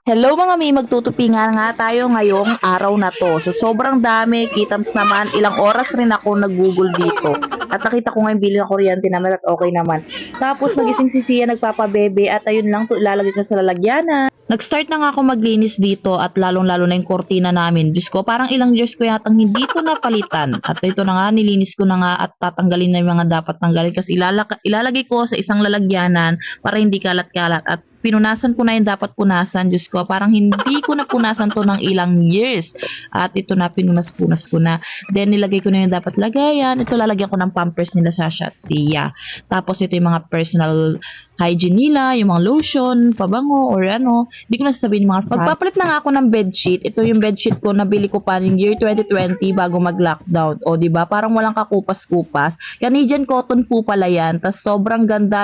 Hello mga mi, magtutupi nga tayo ngayong araw na to. So sobrang dami, kitams naman, ilang oras rin ako nag-google dito. At nakita ko nga yung bill ng kuryente naman at okay naman. Tapos nagising si Sia nagpapabebe at ayun lang to, ilalagay ko sa lalagyanan. Nag-start na nga ako maglinis dito at lalong-lalo na yung kortina namin. Diyos ko, parang ilang years ko yatang hindi to napalitan. At ito na nga, nilinis ko na nga at tatanggalin na yung mga dapat tanggalin kasi ilalagay ko sa isang lalagyanan para hindi kalat-kalat at pinunasan ko na yung dapat punasan. Diyos ko, parang hindi ko na punasan to ng ilang years. At ito na, pinunas-punas ko na. Then, nilagay ko na yung dapat lagayan. Ito, lalagyan ko ng pampers nila Sasha at Sia. Tapos, ito yung mga personal hygiene nila, yung mga lotion, pabango, or ano. Hindi ko na sasabihin yung mga magpapalit na nga ako ng bedsheet. Ito yung bedsheet ko, nabili ko pa yung year 2020 bago mag-lockdown. O, di ba? Parang walang kakupas-kupas. Canadian cotton po pala yan. Tapos, sobrang ganda,